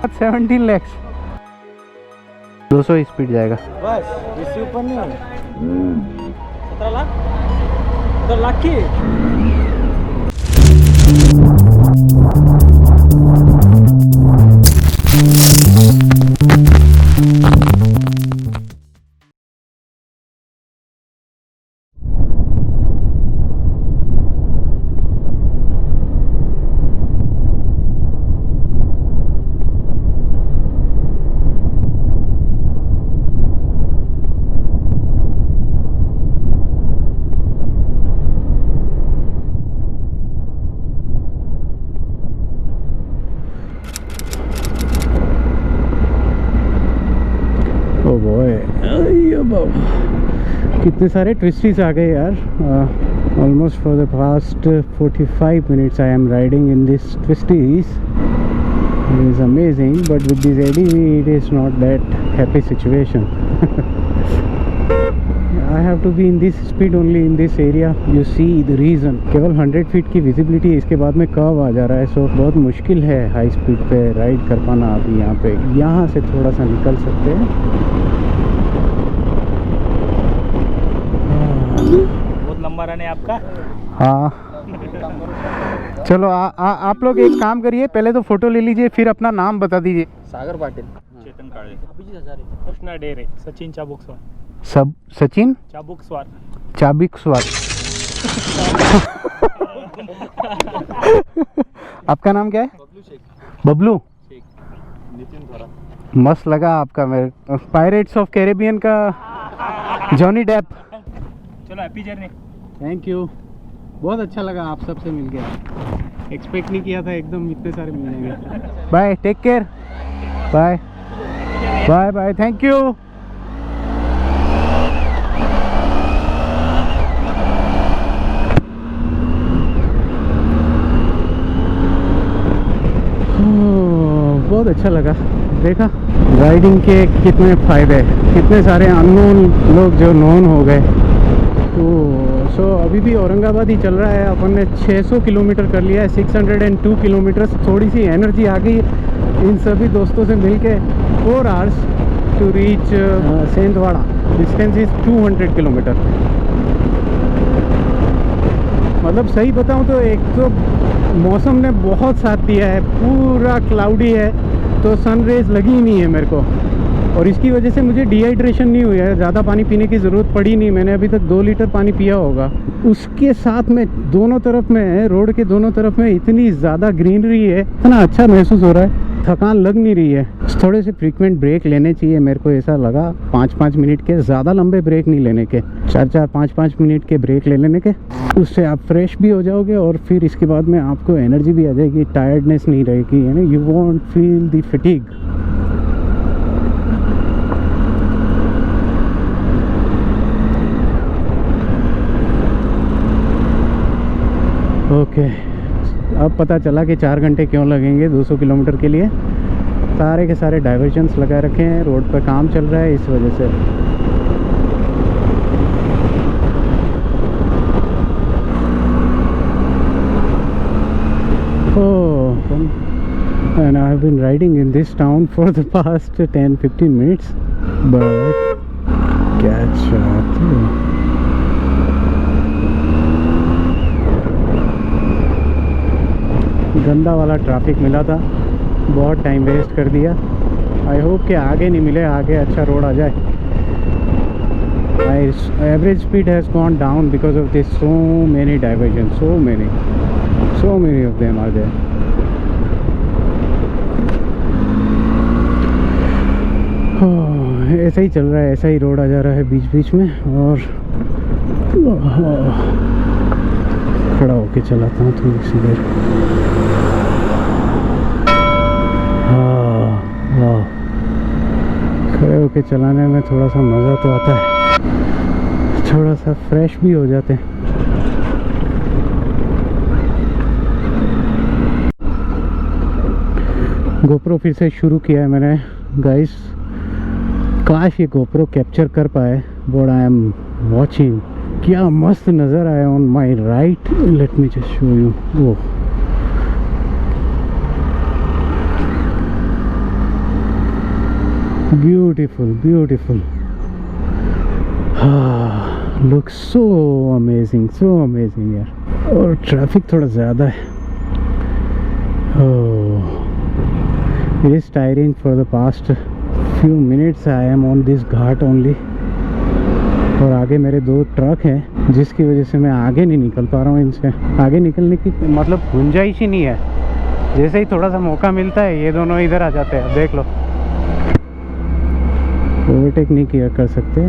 17 lakhs 200 speed जाएगा बस, इससे ऊपर नहीं। 17 लाख 17 लाख की। ओ बॉय कितने सारे ट्विस्टीज आ गए यार almost for the past 45 minutes I am riding in this twisties. It is amazing, but with this ADV it is not that happy situation. I have to be in this speed only in this area. You see the reason. केवल 100 feet की visibility, इसके बाद में curve आ जा रहा है, सो बहुत मुश्किल है हाई स्पीड पे राइड कर पाना। अभी यहाँ पे यहाँ से थोड़ा सा निकल सकते हैं। बहुत लंबा रन है आपका। हाँ चलो आप लोग एक काम करिए, पहले तो फोटो ले लीजिए, फिर अपना नाम बता दीजिए। सागर पाटिल, चेतन काळे, अभिजीत हजारे, कृष्णा डेरे, सचिन चाबुकस्वार। सब सचिन चाबुकस्वार। चाबिकस्वार। आपका नाम क्या है? बबलू शेख। बबलू शेख। नितिन धरा। मस्त लगा आपका मेरे। पायरेट्स ऑफ कैरेबियन का जॉनी डेप। चलो हैप्पी जर्नी। थैंक यू, बहुत अच्छा लगा आप सबसे मिल गया। एक्सपेक्ट नहीं किया था एकदम इतने सारे मिल जाएंगे। Bye, take care, bye bye bye, thank you. बहुत अच्छा लगा। देखा राइडिंग के कितने फ़ायदे, कितने सारे अननोन लोग जो नोन हो गए। तो सो अभी भी औरंगाबाद ही चल रहा है। अपन ने 600 किलोमीटर कर लिया है, 602 किलोमीटर। थोड़ी सी एनर्जी आ गई इन सभी दोस्तों से मिलके। 4 hours to reach Sendhwada. Distance is 200 kilometre. मतलब सही बताऊं तो एक तो मौसम ने बहुत साथ दिया है, पूरा क्लाउडी है, तो सन रेज लगी ही नहीं है मेरे को, और इसकी वजह से मुझे डिहाइड्रेशन नहीं हुई है। ज़्यादा पानी पीने की ज़रूरत पड़ी नहीं, मैंने अभी तक 2 लीटर पानी पिया होगा। उसके साथ में दोनों तरफ में, रोड के दोनों तरफ में इतनी ज़्यादा ग्रीनरी है, इतना अच्छा महसूस हो रहा है, थकान लग नहीं रही है। थोड़े से फ्रीक्वेंट ब्रेक लेने चाहिए, मेरे को ऐसा लगा। 5-5 मिनट के, ज़्यादा लंबे ब्रेक नहीं लेने के, 4-4, 5-5 मिनट के ब्रेक ले लेने के। उससे आप फ्रेश भी हो जाओगे और फिर इसके बाद में आपको एनर्जी भी आ जाएगी, टायर्डनेस नहीं रहेगी, है ना। You want feel the fatigue. Okay, अब पता चला कि 4 घंटे क्यों लगेंगे 200 किलोमीटर के लिए। सारे के सारे डाइवर्जन्स लगा रखे हैं, रोड पर काम चल रहा है इस वजह से। And I have been riding in this town for the past 10-15 minutes, but catch up. गंदा वाला ट्रैफिक मिला था, बहुत टाइम वेस्ट कर दिया। आई होप कि आगे नहीं मिले, आगे अच्छा रोड आ जाए। My average speed has gone down because of this. So many diversions, so many of them are there. ऐसा ही चल रहा है, ऐसा ही रोड आ जा रहा है बीच बीच में, और खड़ा होके चलाता हूँ थोड़ी सी देर। वाह, खड़े होके चलाने में थोड़ा सा मज़ा तो आता है, थोड़ा सा फ्रेश भी हो जाते हैं। गोप्रो फिर से शुरू किया है मैंने गाइस। काश ये गोप्रो कैप्चर कर पाए व्हाट आई एम वाचिंग। क्या मस्त नज़र आया on my right. Let me just show you. Oh beautiful beautiful, looks so amazing यार। और ट्रैफिक थोड़ा ज़्यादा है। It is tiring for the past few minutes I am on this Ghat only. और आगे मेरे 2 ट्रक हैं जिसकी वजह से मैं आगे नहीं निकल पा रहा हूँ। इनसे आगे निकलने की मतलब गुंजाइश ही नहीं है। जैसे ही थोड़ा सा मौका मिलता है ये दोनों इधर आ जाते हैं। देख लो, ओवरटेक नहीं किया कर सकते।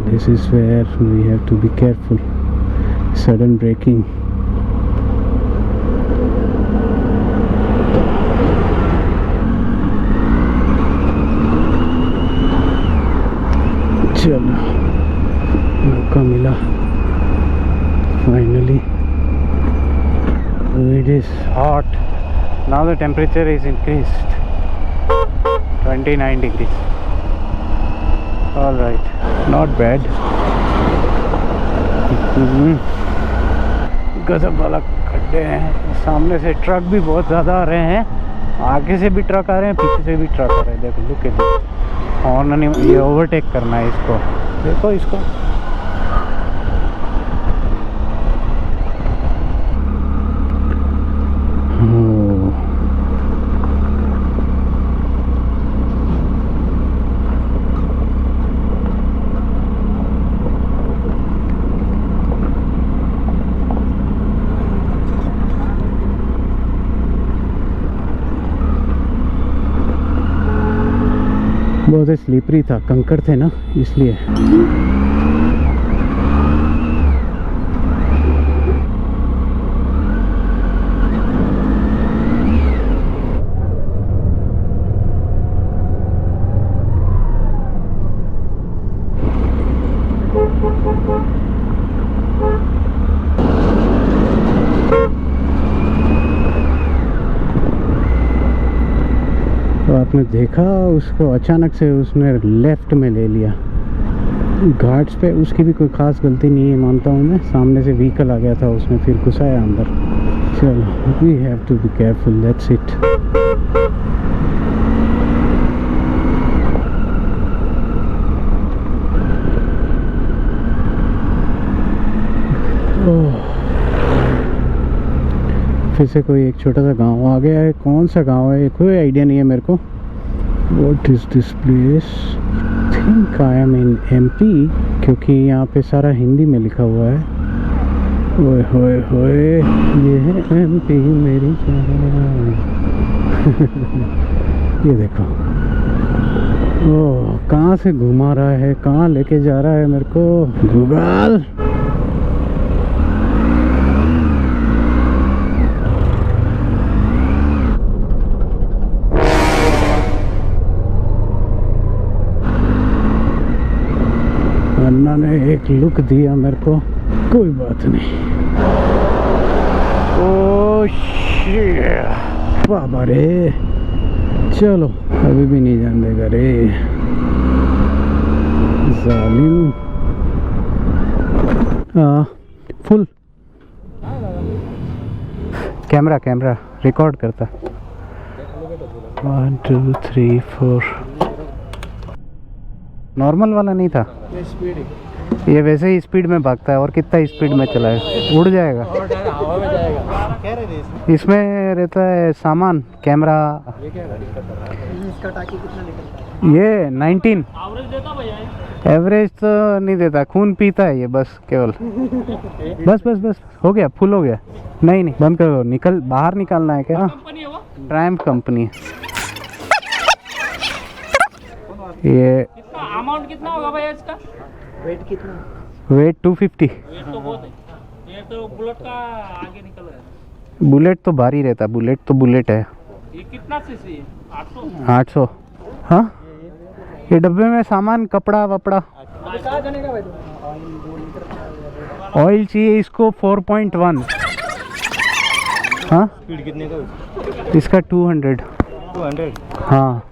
This is where we have to be careful, sudden braking. चलो मौका मिला finally. It is hot now. The temperature is increased 29 degrees. All right, not bad. गजब वाला खड्डे हैं। सामने से ट्रक भी बहुत ज़्यादा आ रहे हैं, आगे से भी ट्रक आ रहे हैं, पीछे से भी ट्रक आ रहे हैं। देखो लुक एट दिस। हॉर्न नहीं, ये ओवरटेक करना है इसको। देखो इसको, बहुत ही स्लिपरी था, कंकड़ थे ना इसलिए। तो आपने देखा उसको, अचानक से उसने लेफ्ट में ले लिया घाट्स पे। उसकी भी कोई ख़ास गलती नहीं है मानता हूँ मैं। सामने से व्हीकल आ गया था, उसने फिर घुसाया अंदर। चलो, we have to be careful, that's it. फिर से कोई एक छोटा सा गांव आ गया है। कौन सा गांव है कोई आइडिया नहीं है मेरे को। What is this place? Think I am in MP, क्योंकि यहाँ पे सारा हिंदी में लिखा हुआ है। ओए होए होए, ये है एमपी मेरी जान। ये देखो, ओह कहाँ से घुमा रहा है, कहाँ लेके जा रहा है मेरे को गूगल। अन्ना ने एक लुक दिया मेरे को, कोई बात नहीं। ओह शिट, बाबा रे, चलो अभी भी नहीं जान देगा रे जालिम। फुल कैमरा रिकॉर्ड करता। 1 2 3 4। नॉर्मल वाला नहीं था ये, वैसे ही स्पीड में भागता है। और कितना स्पीड में चलाए, उड़ जाएगा। इसमें रहता है सामान, कैमरा। ये 19 एवरेज तो नहीं देता, खून पीता है ये बस, केवल। बस हो गया, फुल हो गया। नहीं बंद करो, निकल, बाहर निकालना है क्या? ट्रायम्फ कंपनी है ये। अमाउंट कितना होगा भैया इसका? वेट कितना? वेट 250। वेट तो बहुत है। ये तो बुलेट का आगे निकल रहा है। बुलेट तो भारी रहता है, बुलेट तो बुलेट है। ये कितना सीसी है? 800। 800। हाँ, ये डब्बे में सामान, कपड़ा वपड़ा। कहाँ जाने का भाई? ऑयल चाहिए इसको 4.1। हाँ, स्पीड कितने का? इसका 200। हाँ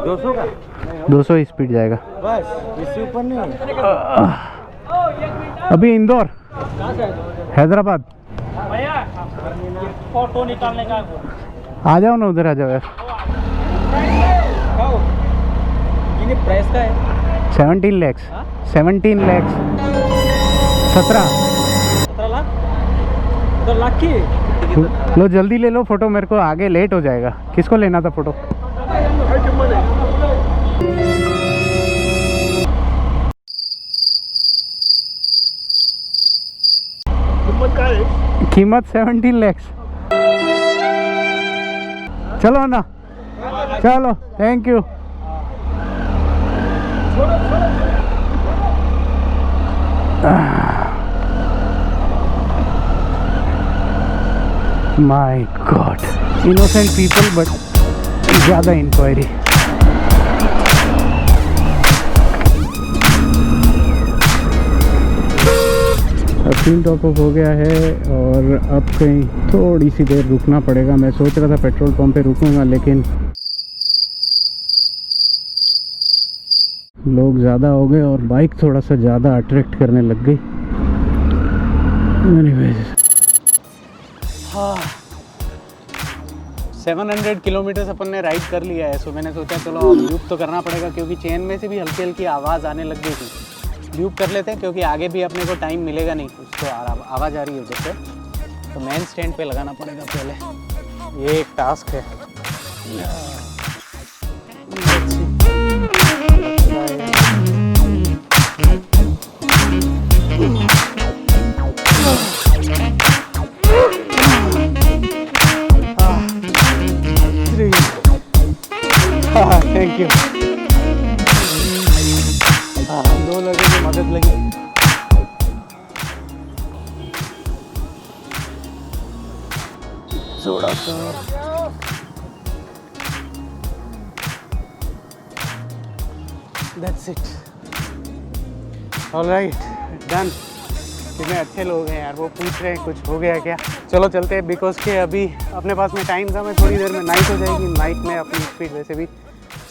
200 का? 200 स्पीड जाएगा बस, इससे ऊपर नहीं। अभी इंदौर, हैदराबाद। भैया फोटो निकालने का आ जाओ ना, उधर आ जाओ यार। इसकी प्राइस का है 17 lakhs, हाँ? 17 lakhs, 17। 17 लाख 17 लाख की लो जल्दी ले लो फोटो, मेरे को आगे लेट हो जाएगा। किसको लेना था फोटो? कीमत 17 lakhs। चलो ना, चलो, thank you. My God, innocent people but ज़्यादा इंक्वायरी। अब 3 टॉप अप हो गया है और अब कहीं थोड़ी सी देर रुकना पड़ेगा। मैं सोच रहा था पेट्रोल पंप पे रुकूंगा, लेकिन लोग ज़्यादा हो गए और बाइक थोड़ा सा ज़्यादा अट्रैक्ट करने लग गई। एनीवेज, 700 किलोमीटर्स अपन ने राइड कर लिया है। सो मैंने सोचा चलो अब ड्यूब तो करना पड़ेगा, क्योंकि चेन में से भी हल्की हल्की आवाज़ आने लग गई थी। ड्यूब कर लेते हैं, क्योंकि आगे भी अपने को टाइम मिलेगा नहीं, उसको आवाज़ आ रही है उधर से। तो मेन स्टैंड पे लगाना पड़ेगा पहले, ये एक टास्क है। Thank you. दो लोगों की मदद लगी। थोड़ा सा दैट्स इट। Alright, done. कितने अच्छे लोग हैं यार, वो पूछ रहे हैं कुछ हो गया क्या। चलो चलते हैं, बिकॉज के अभी अपने पास में टाइम था। मैं थोड़ी देर में नाइट हो जाएगी, नाइट में अपनी स्पीड वैसे भी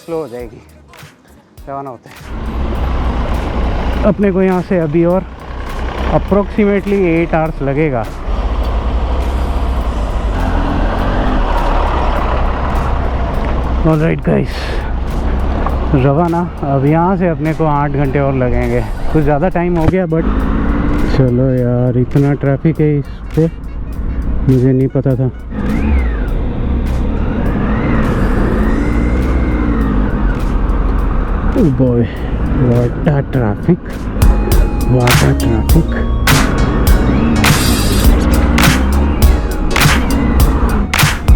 स्लो हो जाएगी। रवाना होते हैं। अपने को यहाँ से अभी और अप्रोक्सीमेटली 8 आवर्स लगेगा। ऑलराइट गाइस, रवाना। अब यहाँ से अपने को 8 घंटे और लगेंगे। कुछ ज़्यादा टाइम हो गया, बट चलो यार, इतना ट्रैफिक है इस पे, मुझे नहीं पता था। Oh boy, what a traffic, what a traffic।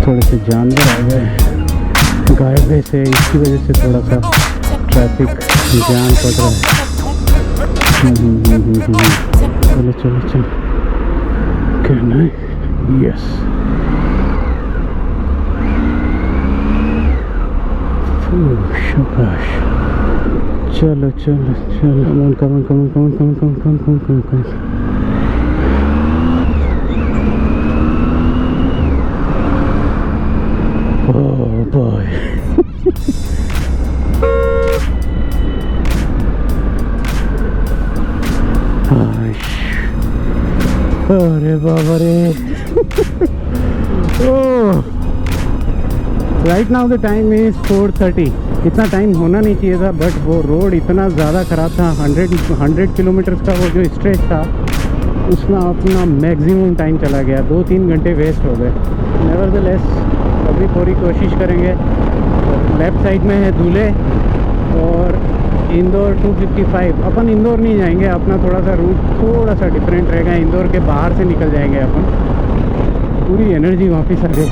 थोड़े से जानवर आ गए गायबे से, इसकी वजह से थोड़ा सा ट्रैफिक जाम पड़ रहा है। चलो चलो चलो, कहना है यस। शाबाश, चलो चलो चलो, कम कम कम कम कम कम कम कम कम। ओह बॉय, अरे बाबा रे। Right now the time is 4:30। इतना टाइम होना नहीं चाहिए था, बट वो रोड इतना ज़्यादा ख़राब था। 100 किलोमीटर्स का वो जो स्ट्रेच था, उसमें अपना मैक्सिमम टाइम चला गया। 2-3 घंटे वेस्ट हो गए। नेवरदलेस अभी पूरी कोशिश करेंगे। लेफ़्ट साइड में है दूल्हे और इंदौर 255। अपन इंदौर नहीं जाएंगे, अपना थोड़ा सा रूट थोड़ा सा डिफरेंट रहेगा। इंदौर के बाहर से निकल जाएंगे अपन। पूरी एनर्जी वापस आ गई।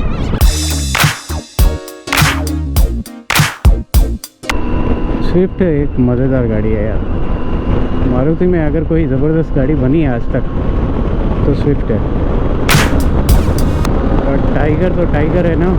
स्विफ्ट एक मज़ेदार गाड़ी है यार। मारुति में अगर कोई ज़बरदस्त गाड़ी बनी है आज तक तो स्विफ्ट है। और टाइगर तो टाइगर है ना।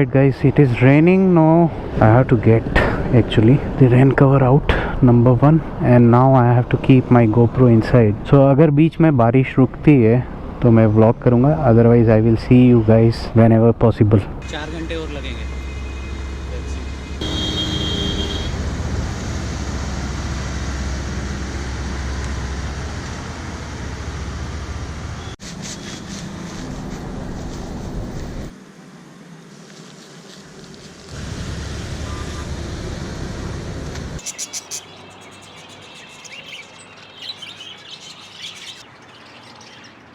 Alright guys, it is raining now. I have to get actually the rain cover out, number 1, and now I have to keep my GoPro inside. So अगर बीच में बारिश रुकती है तो मैं व्लॉग करूँगा, otherwise I will see you guys whenever possible. 4 घंटे और लगेंगे।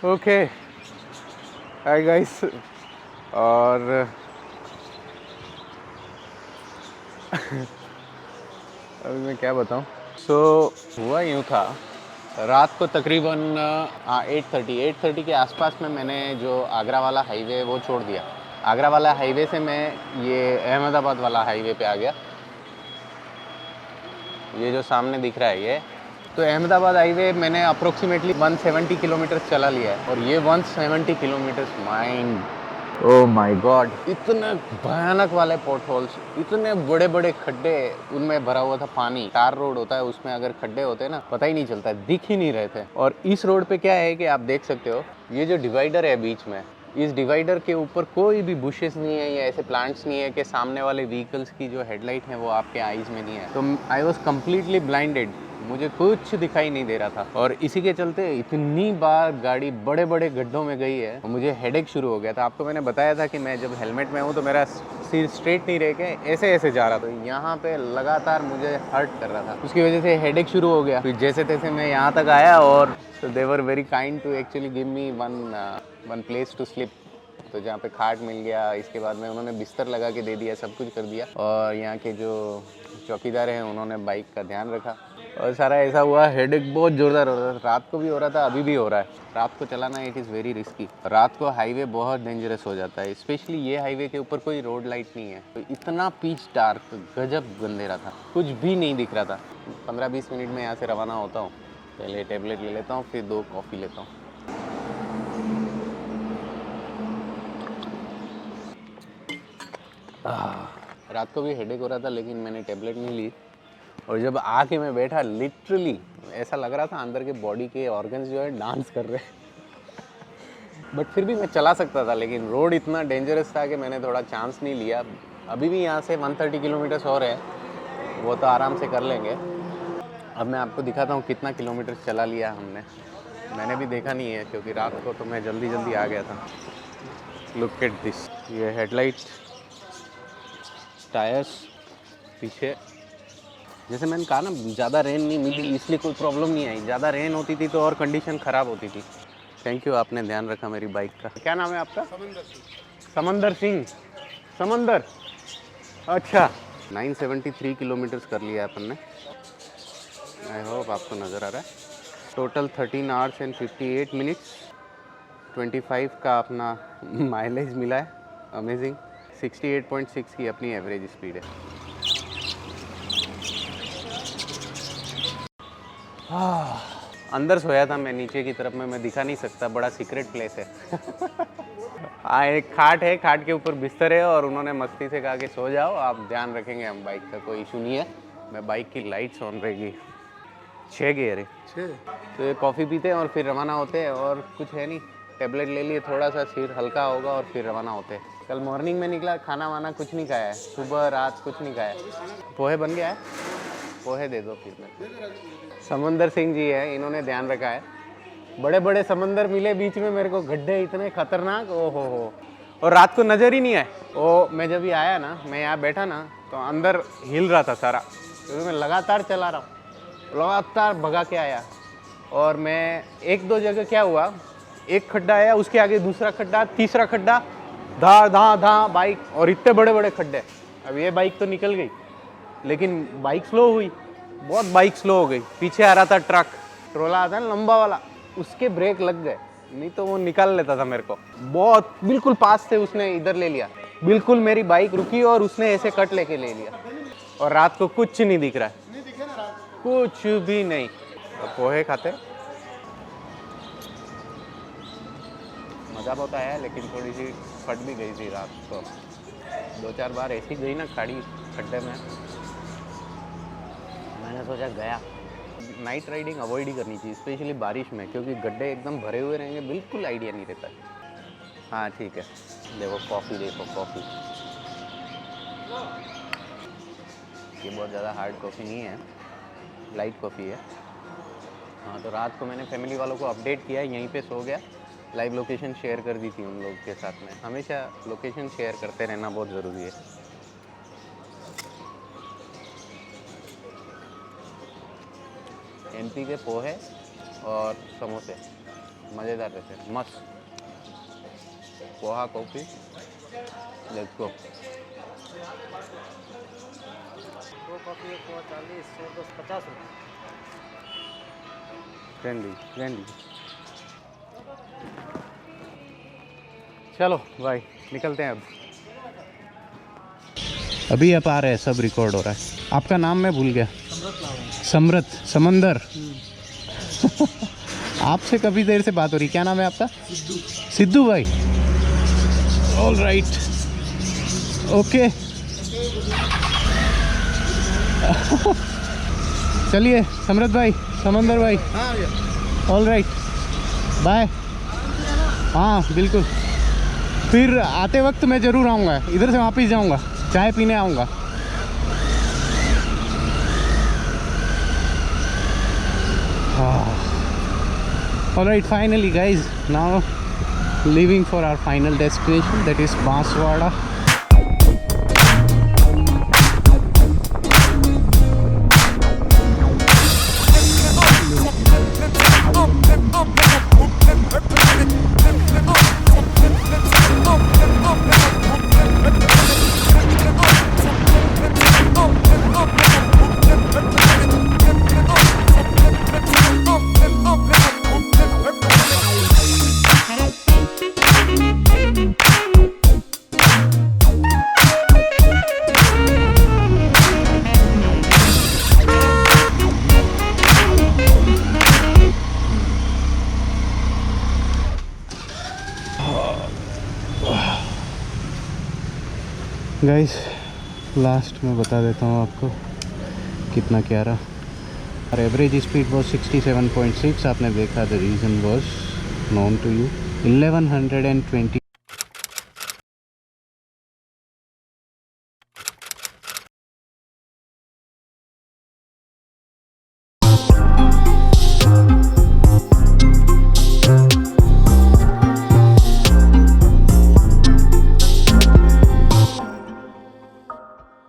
ओके हाय गाइस, और अभी मैं क्या बताऊं। हुआ यूँ था, रात को तकरीबन 8:30 के आसपास में मैंने जो आगरा वाला हाईवे वो छोड़ दिया। आगरा वाला हाईवे से मैं ये अहमदाबाद वाला हाईवे पे आ गया। ये जो सामने दिख रहा है ये तो अहमदाबाद हाईवे मैंने अप्रोक्सीमेटली 170 किलोमीटर चला लिया है। और ये 170 kilometre mind, oh my God, इतने भयानक वाले पोर्ट होल्स, इतने बड़े बड़े खड्डे, उनमें भरा हुआ था पानी। तार रोड होता है, उसमें अगर खड्डे होते हैं ना पता ही नहीं चलता, दिख ही नहीं रहे थे। और इस रोड पे क्या है कि आप देख सकते हो, ये जो डिवाइडर है बीच में, इस डिवाइडर के ऊपर कोई भी बुशेस नहीं है या ऐसे प्लांट्स नहीं है कि सामने वाले व्हीकल्स की जो हेडलाइट है वो आपके आईज में नहीं है। तो आई वॉज कम्प्लीटली ब्लाइंडेड, मुझे कुछ दिखाई नहीं दे रहा था। और इसी के चलते इतनी बार गाड़ी बड़े बड़े गड्ढों में गई है और मुझे हेडेक शुरू हो गया था। आपको मैंने बताया था कि मैं जब हेलमेट में हूँ तो मेरा सिर स्ट्रेट नहीं रह के ऐसे ऐसे जा रहा था, तो यहाँ पे लगातार मुझे हर्ट कर रहा था, उसकी वजह से हेडेक शुरू हो गया। फिर जैसे तैसे मैं यहाँ तक आया और they were very kind to actually give me one place to sleep, तो जहाँ पे खाट मिल गया। इसके बाद में उन्होंने बिस्तर लगा के दे दिया, सब कुछ कर दिया। और यहाँ के जो चौकीदार हैं उन्होंने बाइक का ध्यान रखा और सारा ऐसा हुआ। हेडेक बहुत ज़ोरदार हो रहा था, रात को भी हो रहा था, अभी भी हो रहा है। रात को चलाना इट इज़ वेरी रिस्की। रात को हाईवे बहुत डेंजरस हो जाता है, स्पेशली ये हाईवे के ऊपर कोई रोड लाइट नहीं है, तो इतना पिच डार्क, गजब अंधेरा था, कुछ भी नहीं दिख रहा था। 15-20 मिनट में यहाँ से रवाना होता हूँ, पहले टेबलेट ले लेता हूँ, फिर 2 कॉफ़ी लेता हूँ। रात को भी हेडेक हो रहा था लेकिन मैंने टेबलेट नहीं ली। और जब आके मैं बैठा, लिटरली ऐसा लग रहा था अंदर के बॉडी के ऑर्गन्स जो है डांस कर रहे बट फिर भी मैं चला सकता था, लेकिन रोड इतना डेंजरस था कि मैंने थोड़ा चांस नहीं लिया। अभी भी यहाँ से 130 किलोमीटर्स और है, वो तो आराम से कर लेंगे। अब मैं आपको दिखाता हूँ कितना किलोमीटर चला लिया हमने। मैंने भी देखा नहीं है क्योंकि रात को तो मैं जल्दी जल्दी आ गया था। लुक एट दिस, ये हेडलाइट, टायर्स पीछे। जैसे मैंने कहा ना, ज़्यादा रेन नहीं मिली इसलिए कोई प्रॉब्लम नहीं आई, ज़्यादा रेन होती थी तो और कंडीशन ख़राब होती थी। थैंक यू, आपने ध्यान रखा मेरी बाइक का। क्या नाम है आपका? समंदर सिंह। समंदर, अच्छा। 973 किलोमीटर्स कर लिया अपन ने। आई होप आपको नज़र आ रहा है। टोटल 13 आवर्स एंड 58 मिनट्स, 25 का अपना माइलेज मिला है। अमेजिंग। 68.6 की अपनी एवरेज स्पीड है। अंदर सोया था मैं, नीचे की तरफ में मैं दिखा नहीं सकता, बड़ा सीक्रेट प्लेस है। एक खाट है, खाट के ऊपर बिस्तर है और उन्होंने मस्ती से कहा कि सो जाओ, आप ध्यान रखेंगे, हम बाइक का कोई इशू नहीं है। मैं बाइक की लाइट्स ऑन रहेगी। 6 गियर है, 6। तो ये कॉफ़ी पीते हैं और फिर रवाना होते हैं, और कुछ है नहीं। टेबलेट ले लिए, थोड़ा सा सिर हल्का होगा और फिर रवाना होते हैं। कल मॉर्निंग में निकला, खाना वाना कुछ नहीं खाया है, सुबह रात कुछ नहीं खाया है। पोहे बन गया है, पोहे दे दो फिर मैं। समंदर सिंह जी है, इन्होंने ध्यान रखा है। बड़े बड़े समंदर मिले बीच में मेरे को, गड्ढे इतने खतरनाक, ओ हो। और रात को नज़र ही नहीं आए। ओ मैं जब भी आया ना, मैं यहाँ बैठा ना तो अंदर हिल रहा था सारा, क्योंकि मैं लगातार चला रहा हूँ, लगातार भगा के आया। और मैं 1-2 जगह क्या हुआ, एक खड्डा आया, उसके आगे दूसरा खड्डा, तीसरा खड्डा, धा धा धा बाइक, और इतने बड़े बड़े खड्डे। अब ये बाइक तो निकल गई, लेकिन बाइक स्लो हुई, बहुत बाइक स्लो हो गई। पीछे आ रहा था ट्रक, ट्रोला आता है ना लंबा वाला, उसके ब्रेक लग गए, नहीं तो वो निकाल लेता था मेरे को। बहुत बिल्कुल पास से उसने इधर ले लिया, बिल्कुल मेरी बाइक रुकी और उसने ऐसे कट लेके ले लिया। और रात को कुछ नहीं दिख रहा है, कुछ भी नहीं। तो पोहे खाते, मज़ा बहुत आया, लेकिन थोड़ी सी फट भी गई थी रात को। 2-4 बार ऐसी गई ना खाड़ी खड्डे में, मैंने सोचा गया। नाइट राइडिंग अवॉइड ही करनी चाहिए, स्पेशली बारिश में, क्योंकि गड्ढे एकदम भरे हुए रहेंगे, बिल्कुल आइडिया नहीं रहता है। हाँ ठीक है, देखो कॉफ़ी, देखो कॉफ़ी, ये बहुत ज़्यादा हार्ड कॉफ़ी नहीं है, लाइट कॉफ़ी है। हाँ, तो रात को मैंने फैमिली वालों को अपडेट किया, यहीं पे सो गया, लाइव लोकेशन शेयर कर दी थी उन लोग के साथ में। हमेशा लोकेशन शेयर करते रहना बहुत ज़रूरी है। एमपी के पोहे और समोसे मज़ेदार रहते, मस्त। Poha coffee, let's go. 2 coffee 140, 110, 50 रुपये। फ्रेंडली। चलो भाई निकलते हैं अब। अभी आप आ रहे हैं, सब रिकॉर्ड हो रहा है। आपका नाम मैं भूल गया। समृत समंदर। आपसे काफ़ी देर से बात हो रही, क्या नाम है आपका? सिद्धू भाई। All right, okay. चलिए समृत भाई, समंदर भाई, ऑल राइट, बाय। हाँ बिल्कुल, फिर आते वक्त मैं ज़रूर आऊँगा, इधर से वापस जाऊँगा, चाय पीने आऊँगा। All right, finally guys, now leaving for our final destination, that is Banswara. Guys last में बता देता हूँ आपको कितना क्या रहा। और एवरेज स्पीड वॉज 67.6, आपने देखा, the reason was known to you. 1120